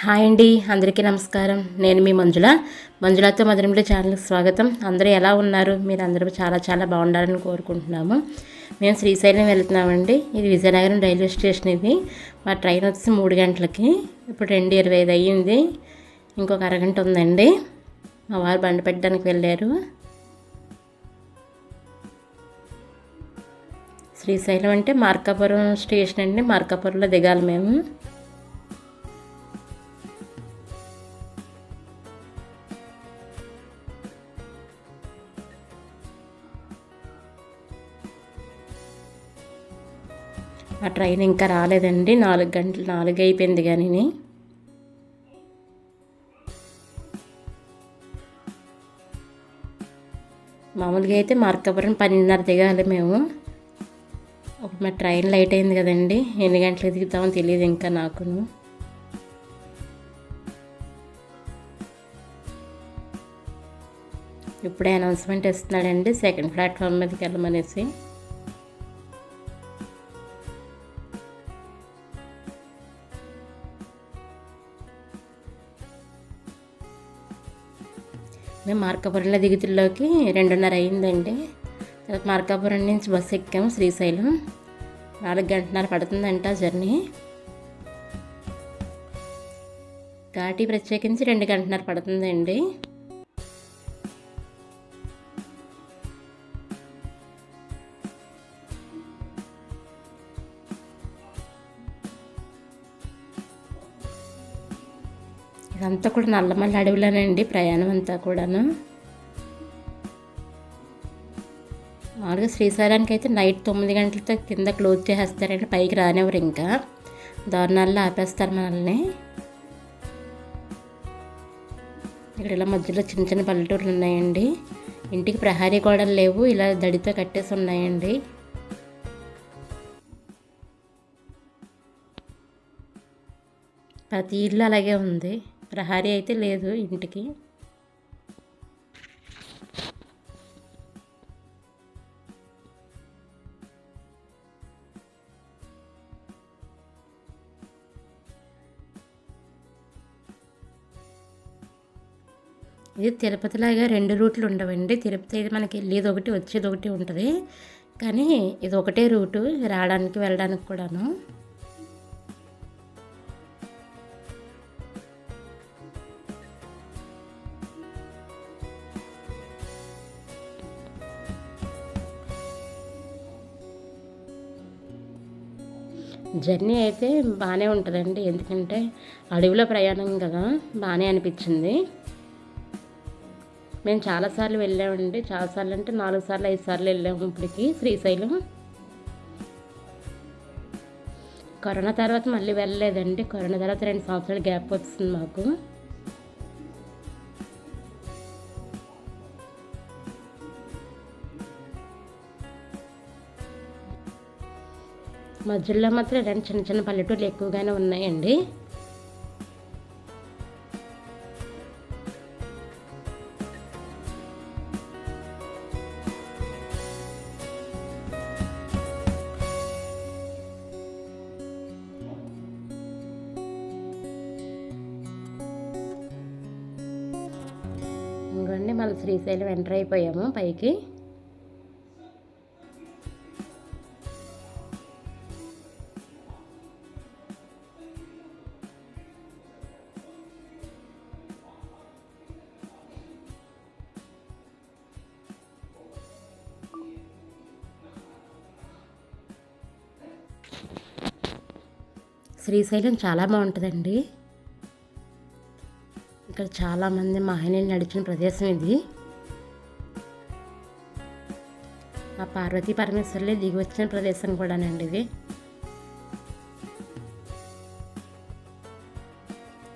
Hi అండి, అందరికీ నమస్కారం. నేను మీ మంజులతో మధురంలో ఛానల్కి స్వాగతం. అందరూ ఎలా ఉన్నారు? మీరు అందరూ చాలా చాలా బాగుండాలని కోరుకుంటున్నాము. మేము శ్రీశైలం వెళ్తున్నామండి. ఇది విజయనగరం రైల్వే స్టేషన్. ఇది మా ట్రైన్ వచ్చి 3 గంటలకి. ఇప్పుడు 2:25 అయ్యింది. ఇంకొక అరగంట ఉందండి. మా వారు బండి పెట్టడానికి వెళ్ళారు. శ్రీశైలం అంటే మార్కాపురం స్టేషన్ అండి. మార్కాపురంలో దిగాలి మేము. ఆ ట్రైన్ ఇంకా రాలేదండి. 4 అయిపోయింది. కానీ మామూలుగా అయితే మార్కాపురం 12:30 దిగాలి మేము. ఒక మా ట్రైన్ లైట్ అయింది కదండి. ఎన్ని గంటలకు దిగుతామో తెలియదు ఇంకా నాకును. ఇప్పుడే అనౌన్స్మెంట్ ఇస్తున్నాడండి, సెకండ్ ప్లాట్ఫామ్ మీదకి వెళ్ళమనేసి. మేము మార్కాపురంలో దిగుతుల్లోకి 2:30 అయిందండి. తర్వాత మార్కాపురం నుంచి బస్సు ఎక్కాము శ్రీశైలం. 4 గంటన్నర పడుతుందంట జర్నీ. ఘాటీ ప్రత్యేకించి 2 గంటన్నర పడుతుందండి. ఇదంతా కూడా నల్లమల్ల అడవిలోనండి ప్రయాణం అంతా కూడాను. మామూలుగా శ్రీశైలానికి అయితే నైట్ 9 గంటలతో కింద క్లోజ్ చేసేస్తారండి. పైకి రానివ్వరు, ఇంకా దారుణాల్లో ఆపేస్తారు మనల్ని. ఇక్కడ ఇలా మధ్యలో చిన్న చిన్న పల్లెటూర్లు ఉన్నాయండి. ఇంటికి ప్రహారీ గోడలు లేవు, ఇలా దడితో కట్టేసి ఉన్నాయండి. ప్రతి ఇల్లు అలాగే ఉంది. ప్రహారీ అయితే లేదు ఇంటికి. ఇది తిరుపతిలాగా 2 రూట్లు ఉండవండి. తిరుపతి అయితే మనకి వెళ్ళేది ఒకటి వచ్చేది ఒకటి ఉంటుంది. కానీ ఇది ఒకటే రూటు, రావడానికి వెళ్ళడానికి కూడాను. జర్నీ అయితే బాగానే ఉంటుందండి. ఎందుకంటే అడవిలో ప్రయాణం కదా, బాగానే అనిపించింది. మేము చాలాసార్లు వెళ్ళామండి. చాలాసార్లు అంటే 4 సార్లు 5 సార్లు వెళ్ళాము ఇప్పటికి శ్రీశైలం. కరోనా తర్వాత మళ్ళీ వెళ్ళలేదండి. కరోనా తర్వాత 2 సంవత్సరాలు గ్యాప్ వస్తుంది మాకు. మధ్యలో మాత్రం 2 చిన్న చిన్న పల్లెటూర్లు ఎక్కువగానే ఉన్నాయండి. ఇంకోండి మళ్ళీ శ్రీశైలం ఎంటర్ అయిపోయాము పైకి. శ్రీశైలం చాలా బాగుంటుందండి. ఇక్కడ చాలామంది మహనీయులు నడిచిన ప్రదేశం ఇది. ఆ పార్వతీ పరమేశ్వర్లే దిగి వచ్చిన ప్రదేశం కూడానండి ఇది.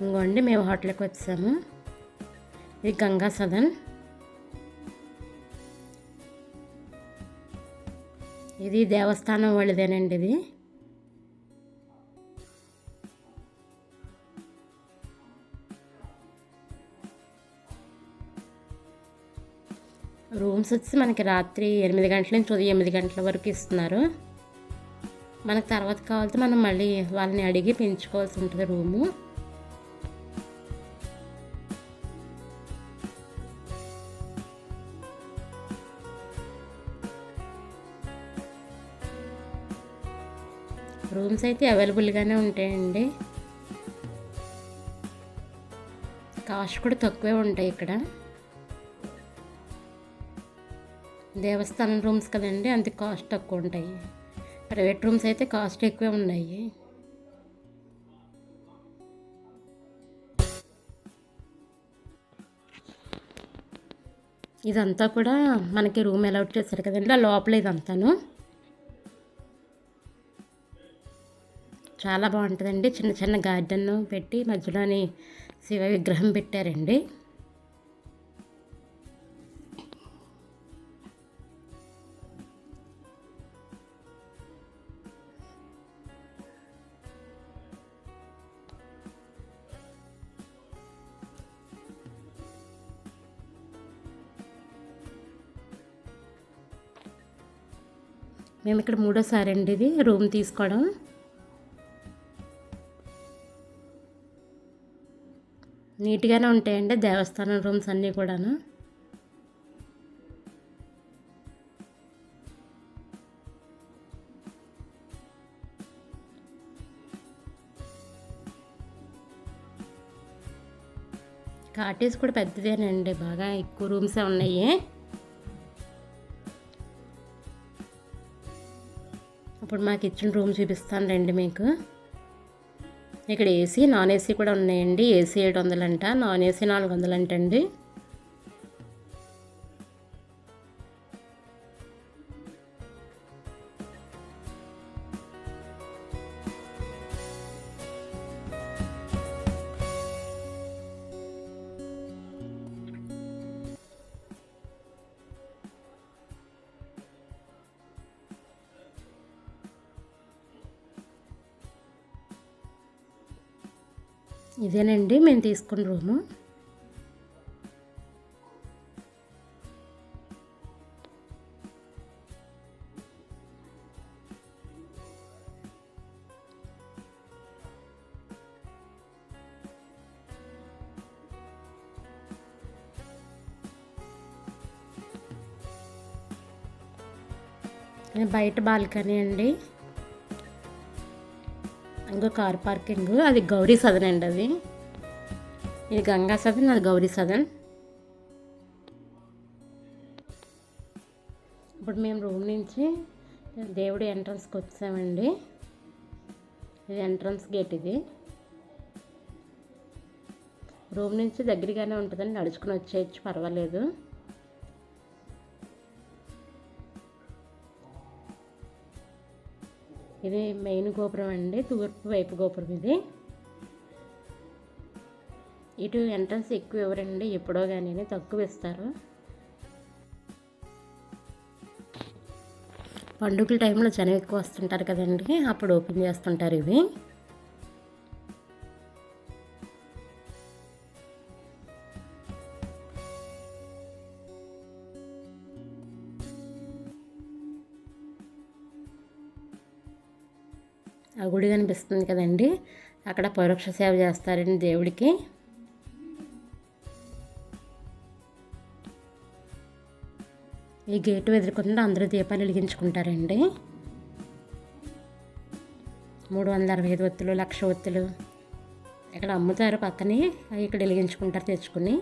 ఇంకోండి మేము హోటల్కి వచ్చాము. ఇది గంగా సదన్. ఇది దేవస్థానం వాళ్ళదేనండి. ఇది రూమ్స్ వచ్చి మనకి రాత్రి 8 గంటల నుంచి ఉదయం 8 గంటల వరకు ఇస్తున్నారు. మనకు తర్వాత కావాలంటే మనం మళ్ళీ వాళ్ళని అడిగి పెంచుకోవాల్సి ఉంటుంది రూము. రూమ్స్ అయితే అవైలబుల్గానే ఉంటాయండి. కాస్ట్ కూడా తక్కువే ఉంటాయి ఇక్కడ. దేవస్థానం రూమ్స్ కదండి, అంత కాస్ట్ తక్కువ ఉంటాయి. ప్రైవేట్ రూమ్స్ అయితే కాస్ట్ ఎక్కువే ఉన్నాయి. ఇదంతా కూడా మనకి రూమ్ అలౌట్ చేశారు కదండి, ఆ లోపల ఇదంతాను చాలా బాగుంటుందండి. చిన్న చిన్న గార్డెన్ పెట్టి మధ్యలోని శివ విగ్రహం పెట్టారండి. మేము ఇక్కడ మూడోసారి అండి ఇది రూమ్ తీసుకోవడం. నీట్గానే ఉంటాయండి దేవస్థానం రూమ్స్ అన్నీ కూడాను. కాటేజ్ కూడా పెద్దదేనండి, బాగా ఎక్కువ రూమ్సే ఉన్నాయి. ఇప్పుడు మాకు ఇచ్చిన రూమ్ చూపిస్తాను రండి మీకు. ఇక్కడ ఏసీ నాన్ ఏసీ కూడా ఉన్నాయండి. ఏసీ 700 అంట, నాన్ ఏసీ 400 అంటండి. ఇదేనండి మేము తీసుకున్న రూము. బయట బాల్కనీ అండి, ఇంకో కార్ పార్కింగ్. అది గౌరీ సదన్ అండి, అది ఇది గంగా సదన్, అది గౌరీ సదన్. ఇప్పుడు మేము రూమ్ నుంచి దేవుడి ఎంట్రన్స్కి వచ్చామండి. ఇది ఎంట్రన్స్ గేట్. ఇది రూమ్ నుంచి దగ్గరగానే ఉంటుందండి, నడుచుకుని వచ్చేయచ్చు, పర్వాలేదు. ఇది మెయిన్ గోపురం అండి, తూర్పు వైపు గోపురం ఇది. ఇటు ఎంట్రన్స్ ఎక్కువ ఇవ్వరండి, ఎప్పుడో కానీ తక్కువ ఇస్తారు. పండుగల టైంలో జనం ఎక్కువ వస్తుంటారు కదండి, అప్పుడు ఓపెన్ చేస్తుంటారు ఇవి. ఆ గుడి కనిపిస్తుంది కదండి, అక్కడ పరోక్ష సేవ చేస్తారండి దేవుడికి. ఈ గేటు ఎదుర్కొంటే అందరూ దీపాలు వెలిగించుకుంటారండి. 365 ఒత్తులు, 1,00,000 ఒత్తులు ఇక్కడ అమ్ముతారు పక్కనే, అవి ఇక్కడ వెలిగించుకుంటారు తెచ్చుకుని.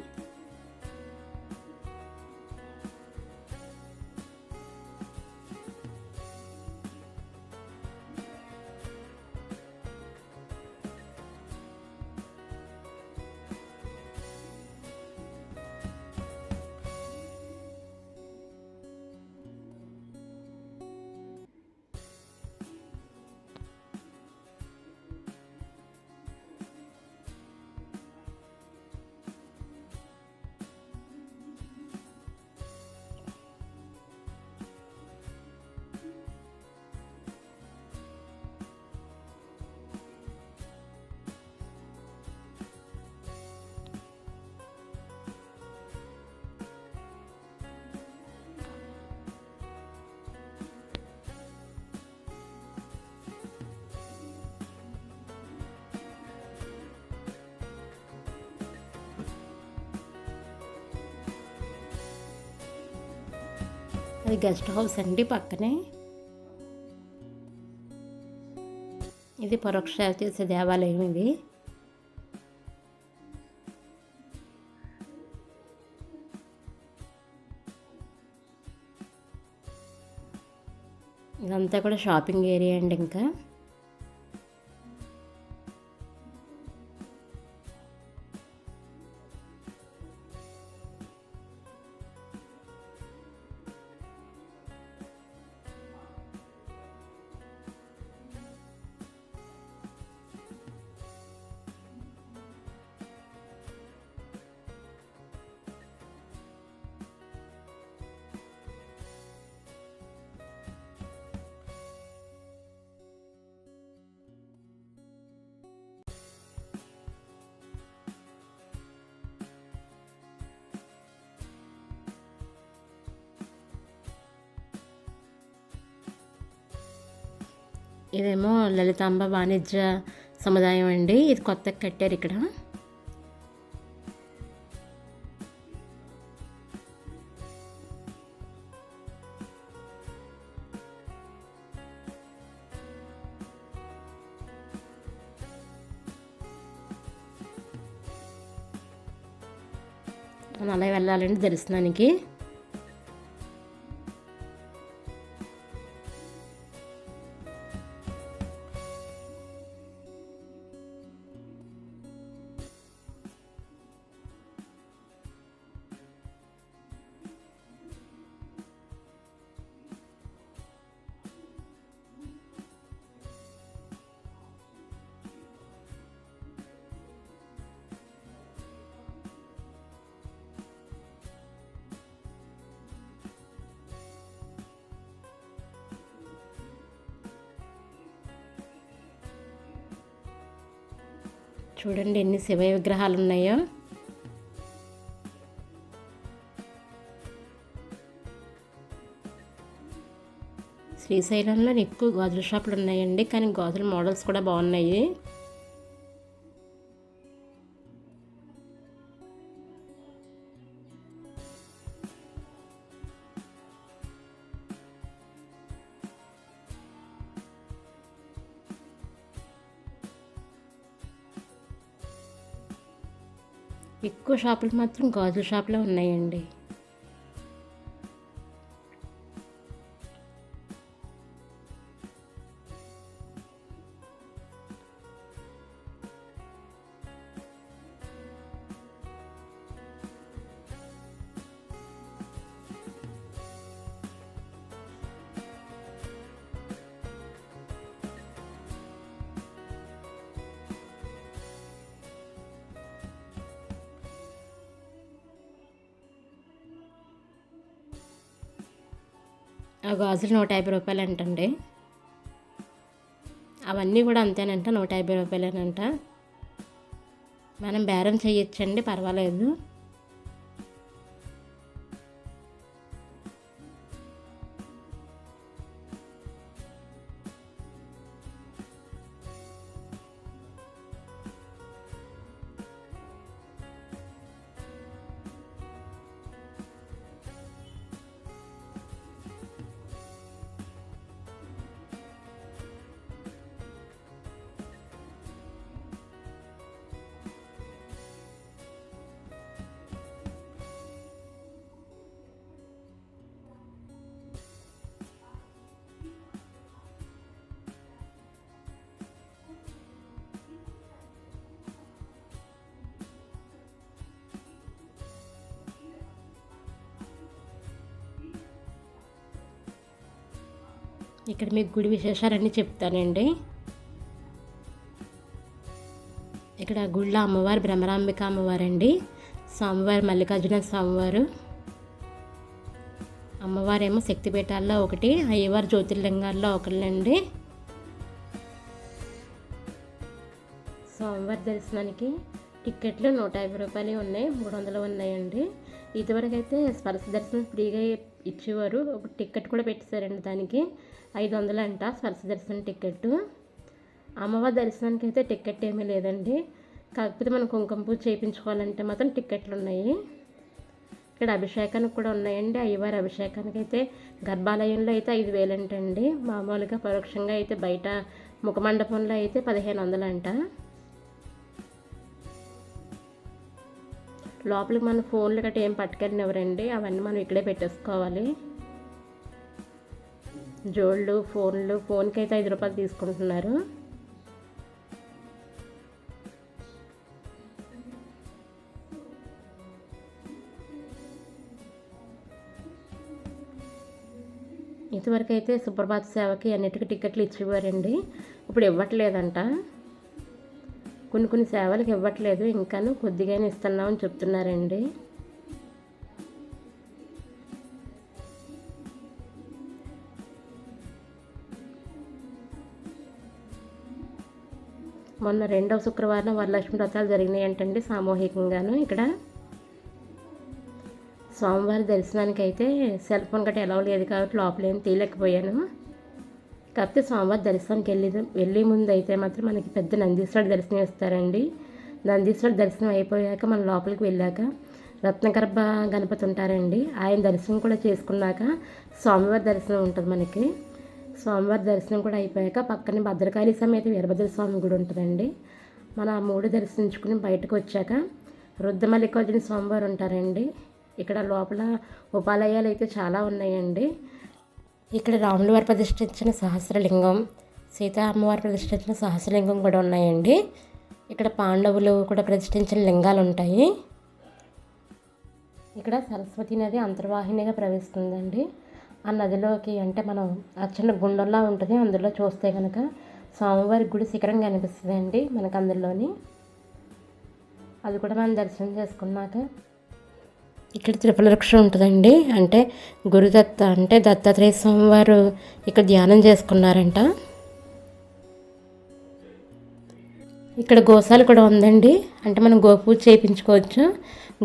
అది గెస్ట్ హౌస్ అండి పక్కనే. ఇది పరోక్ష సేవ చేసే దేవాలయం ఇది. ఇదంతా కూడా షాపింగ్ ఏరియా అండి. ఇంకా ఇదేమో లలితాంబ వాణిజ్య సముదాయం అండి. ఇది కొత్తగా కట్టారు ఇక్కడ. మనం అలా వెళ్ళాలండి దర్శనానికి. చూడండి ఎన్ని శివ విగ్రహాలు ఉన్నాయో. శ్రీశైలంలో ఎక్కువ గాజుల షాపులు ఉన్నాయండి, కానీ గాజుల మోడల్స్ కూడా బాగున్నాయి. ఎక్కువ షాపులు మాత్రం గాజుల షాపులో ఉన్నాయండి. ఆ గాజులు 150 రూపాయలు అంటండి. అవన్నీ కూడా అంతేనంట, 150 రూపాయలేనంట. మనం బేరం చేయొచ్చండి, పర్వాలేదు. ఇక్కడ మీకు గుడి విశేషాలన్నీ చెప్తానండి. ఇక్కడ గుడిలో అమ్మవారు భ్రమరాంబిక అమ్మవారండి, స్వామివారు మల్లికార్జున స్వామివారు. అమ్మవారేమో శక్తిపీఠాల్లో ఒకటి, అయ్యవారు జ్యోతిర్లింగాల్లో ఒకళ్ళండి. స్వామివారి దర్శనానికి టిక్కెట్లు 150 రూపాయలు ఉన్నాయి, 300 ఉన్నాయండి. ఇదివరకు అయితే స్పర్శ దర్శనం ఫ్రీగా ఇచ్చేవారు, ఒక టిక్కెట్ కూడా పెట్టేశారండి. దానికి 500 అంట స్పర్శ దర్శనం టిక్కెట్టు. అమ్మవారి దర్శనానికి అయితే టిక్కెట్ ఏమీ లేదండి, కాకపోతే మనం కుంకుమ పూజ చేయించుకోవాలంటే మాత్రం టిక్కెట్లు ఉన్నాయి. ఇక్కడ అభిషేకానికి కూడా ఉన్నాయండి. అయ్యవారి అభిషేకానికి అయితే గర్భాలయంలో అయితే 5,000 అంటండి. మామూలుగా పరోక్షంగా అయితే బయట ముఖమండపంలో అయితే 1500 అంట. లోపలికి మన ఫోన్లు గట్రా ఏం పట్టుకెళ్ళినవరండి, అవన్నీ మనం ఇక్కడే పెట్టేసుకోవాలి. జోళ్ళు, ఫోన్కి అయితే 5 రూపాయలు తీసుకుంటున్నారు. ఇంతవరకు అయితే సుప్రభాత సేవకి అన్నిటికీ టికెట్లు ఇచ్చేవారండి, ఇప్పుడు ఇవ్వట్లేదంట. కొన్ని సేవలకు ఇవ్వట్లేదు, ఇంకాను కొద్దిగానే ఇస్తున్నామని చెప్తున్నారండి. మొన్న 2వ శుక్రవారం వరలక్ష్మి వ్రతాలు జరిగినాయి అంటండి సామూహికంగాను. ఇక్కడ స్వామివారి దర్శనానికి అయితే సెల్ ఫోన్ గట్రా ఎలా లేదు కాబట్టి లోపలేం తీయలేకపోయాను. కాకపోతే స్వామివారి దర్శనానికి వెళ్ళే ముందు అయితే మాత్రం మనకి పెద్ద నందీశ్వరుడు దర్శనం ఇస్తారండి. నందీశ్వరుడు దర్శనం అయిపోయాక మనం లోపలికి వెళ్ళాక రత్నగర్భ గణపతి ఉంటారండి, ఆయన దర్శనం కూడా చేసుకున్నాక స్వామివారి దర్శనం ఉంటుంది మనకి. స్వామివారి దర్శనం కూడా అయిపోయాక పక్కనే భద్రకాళి సమేత వీరభద్ర స్వామి గుడి ఉంటుందండి. మన 3 దర్శించుకుని బయటకు వచ్చాక రుద్రమల్లికార్జున స్వామివారు ఉంటారండి. ఇక్కడ లోపల ఉపాలయాలు అయితే చాలా ఉన్నాయండి. ఇక్కడ రాముల వారు ప్రతిష్ఠించిన సహస్రలింగం, సీతా అమ్మవారు ప్రతిష్ఠించిన సహస్రలింగం కూడా ఉన్నాయండి. ఇక్కడ పాండవులు కూడా ప్రతిష్ఠించిన లింగాలు ఉంటాయి. ఇక్కడ సరస్వతి నది అంతర్వాహినిగా ప్రవహిస్తుందండి. ఆ నదిలోకి అంటే మనం ఆ చిన్న గుండంలా ఉంటుంది, అందులో చూస్తే కనుక స్వామివారి గుడి శిఖరం కనిపిస్తుందండి మనకు అందులోని. అది కూడా మనం దర్శనం చేసుకున్నాక ఇక్కడ త్రిపుల వృక్షం ఉంటుందండి. అంటే గురుదత్త అంటే దత్తాత్రేయ స్వామి వారు ఇక్కడ ధ్యానం చేసుకున్నారంట. ఇక్కడ గోశాల కూడా ఉందండి, అంటే మనం గోపూజ చేయించుకోవచ్చు.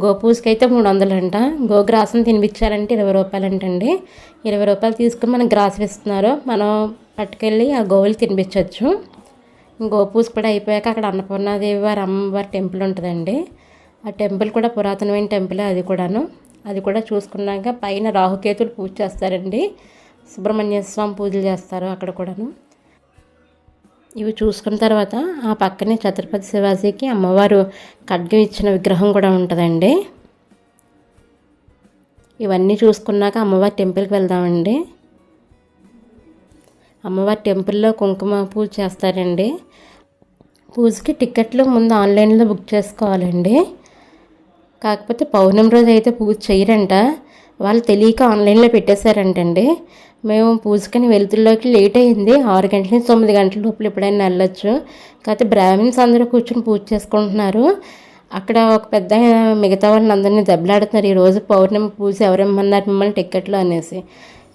గోపూజకి అయితే 300 అంట. గోగ్రాసం తినిపించాలంటే 20 రూపాయలు అంటండి. 20 రూపాయలు తీసుకుని మనకు గ్రాసం ఇస్తున్నారు, మనం పట్టుకెళ్ళి ఆ గోవులు తినిపించవచ్చు. గోపూజ కూడా అయిపోయాక అక్కడ అన్నపూర్ణాదేవి వారి అమ్మవారి టెంపుల్ ఉంటుందండి. ఆ టెంపుల్ కూడా పురాతనమైన టెంపులే అది కూడా చూసుకున్నాక పైన రాహుకేతులు పూజ చేస్తారండి. సుబ్రహ్మణ్య స్వామి పూజలు చేస్తారు అక్కడ కూడాను. ఇవి చూసుకున్న తర్వాత ఆ పక్కనే ఛత్రపతి శివాజీకి అమ్మవారు ఖడ్గం ఇచ్చిన విగ్రహం కూడా ఉంటుందండి. ఇవన్నీ చూసుకున్నాక అమ్మవారి టెంపుల్కి వెళ్దామండి. అమ్మవారి టెంపుల్లో కుంకుమ పూజ చేస్తారండి. పూజకి టికెట్లు ముందు ఆన్లైన్లో బుక్ చేసుకోవాలండి. కాకపోతే పౌర్ణమి రోజు అయితే పూజ చేయరంట, వాళ్ళు తెలియక ఆన్లైన్లో పెట్టేశారంటండి. మేము పూజకని వెలుతుల్లోకి లేట్ అయింది, 6 గంటల నుంచి 9 గంటల లోపల ఎప్పుడైనా వెళ్ళొచ్చు. కాకపోతే బ్రాహ్మిన్స్ అందరూ కూర్చొని పూజ చేసుకుంటున్నారు. అక్కడ ఒక పెద్ద మిగతా వాళ్ళని అందరినీ దెబ్బలాడుతున్నారు, ఈరోజు పౌర్ణమి పూజ ఎవరేమన్నారు మిమ్మల్ని టిక్కెట్లు అనేసి.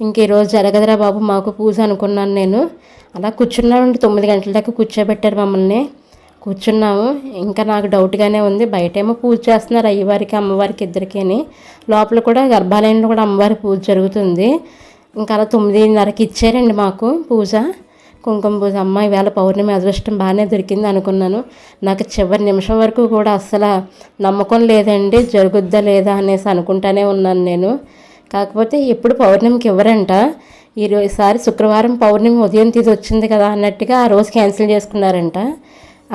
ఇంక ఈరోజు జరగదురా బాబు మాకు పూజ అనుకున్నాను నేను. అలా కూర్చున్నామండి, 9 గంటల దాకా కూర్చోబెట్టారు మమ్మల్ని. కూర్చున్నాము. ఇంకా నాకు డౌట్గానే ఉంది, బయటేమో పూజ చేస్తున్నారు అయ్యవారికి అమ్మవారికి ఇద్దరికీని, లోపల కూడా గర్భాలయంలో కూడా అమ్మవారి పూజ జరుగుతుంది. ఇంకా అలా 9:30కి ఇచ్చారండి మాకు పూజ, కుంకుమ పూజ. అమ్మ ఈవేళ పౌర్ణమి అదృష్టం బాగానే దొరికింది అనుకున్నాను. నాకు చివరి నిమిషం వరకు కూడా అస్సలు నమ్మకం లేదండి, జరుగుద్దా లేదా అనేసి అనుకుంటానే ఉన్నాను నేను. కాకపోతే ఎప్పుడు పౌర్ణమికి ఇవ్వరంట, ఈసారి శుక్రవారం పౌర్ణమి ఉదయం తిథి వచ్చింది కదా అన్నట్టుగా ఆ రోజు క్యాన్సిల్ చేసుకున్నారంట.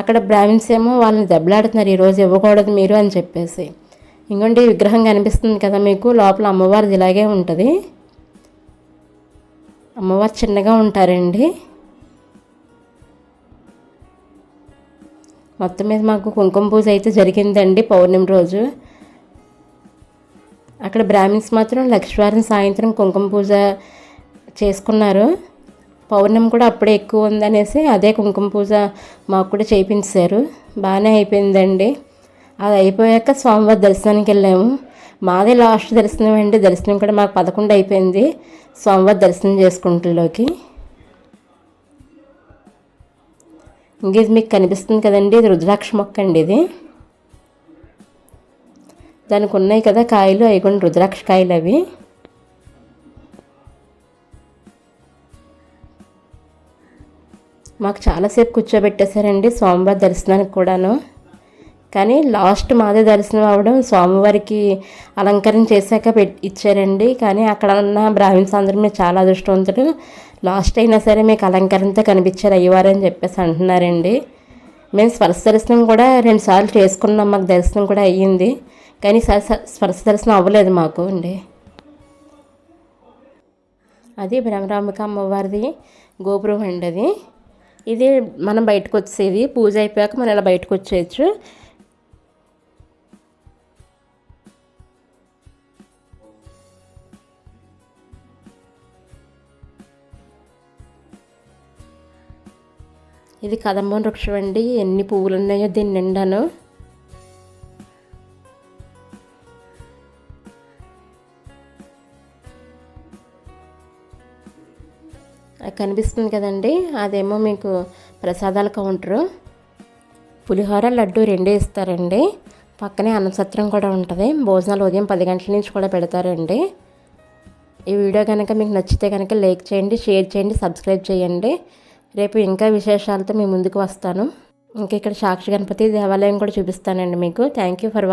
అక్కడ బ్రాహ్మిన్స్ ఏమో వాళ్ళని దెబ్బలాడుతున్నారు, ఈరోజు ఇవ్వకూడదు మీరు అని చెప్పేసి. ఇంకోండి విగ్రహం కనిపిస్తుంది కదా మీకు, లోపల అమ్మవారిది ఇలాగే ఉంటుంది. అమ్మవారు చిన్నగా ఉంటారండి. మొత్తం మీద మాకు కుంకుమ పూజ అయితే జరిగిందండి పౌర్ణమి రోజు. అక్కడ బ్రాహ్మిన్స్ మాత్రం లక్షవారం సాయంత్రం కుంకుమ పూజ చేసుకున్నారు. పౌర్ణమి కూడా అప్పుడే ఎక్కువ ఉందనేసి అదే కుంకుమ పూజ మాకు కూడా చేయించారు. బాగానే అయిపోయిందండి. అది అయిపోయాక స్వామివారి దర్శనానికి వెళ్ళాము. మాదే లాస్ట్ దర్శనం అండి, దర్శనం కూడా మాకు 11 అయిపోయింది స్వామివారి దర్శనం చేసుకుంటులోకి. ఇంకేది మీకు కనిపిస్తుంది కదండి, ఇది రుద్రాక్ష మొక్క అండి. ఇది దానికి ఉన్నాయి కదా కాయలు, అవి కూడా రుద్రాక్ష కాయలు అవి. మాకు చాలాసేపు కూర్చోబెట్టేశారండి స్వామివారి దర్శనానికి కూడాను. కానీ లాస్ట్ మాదే దర్శనం అవ్వడం, స్వామివారికి అలంకరణ చేశాక ఇచ్చారండి. కానీ అక్కడ ఉన్న బ్రాహ్మిన్స్ అందరూ చాలా అదృష్టవంతులు, లాస్ట్ అయినా సరే మీకు అలంకారంతో కనిపించారు అయ్యవారు అని చెప్పేసి అంటున్నారండి. మేము స్పర్శ దర్శనం కూడా 2 సార్లు చేసుకున్నాం, మాకు దర్శనం కూడా అయ్యింది. కానీ స్పర్శ దర్శనం అవ్వలేదు మాకు అండి. అది భ్రమరాంబిక అమ్మవారిది గోపురం అండి. అది ఇది మనం బయటకు వచ్చేది పూజ అయిపోయాక మనం ఇలా బయటకు వచ్చేయచ్చు. ఇది కదంబం వృక్షం అండి. ఎన్ని పువ్వులు ఉన్నాయో దీని నిండాను. కనిపిస్తుంది కదండి, అదేమో మీకు ప్రసాదాల కౌంటరు. పులిహోర లడ్డు 2 ఇస్తారండి. పక్కనే అన్నసత్రం కూడా ఉంటుంది. భోజనాలు ఉదయం 10 గంటల నుంచి కూడా పెడతారండి. ఈ వీడియో కనుక మీకు నచ్చితే కనుక లైక్ చేయండి, షేర్ చేయండి, సబ్స్క్రైబ్ చేయండి. రేపు ఇంకా విశేషాలతో మీ ముందుకు వస్తాను. ఇంకా ఇక్కడ సాక్షి గణపతి దేవాలయం కూడా చూపిస్తానండి మీకు. Thank you for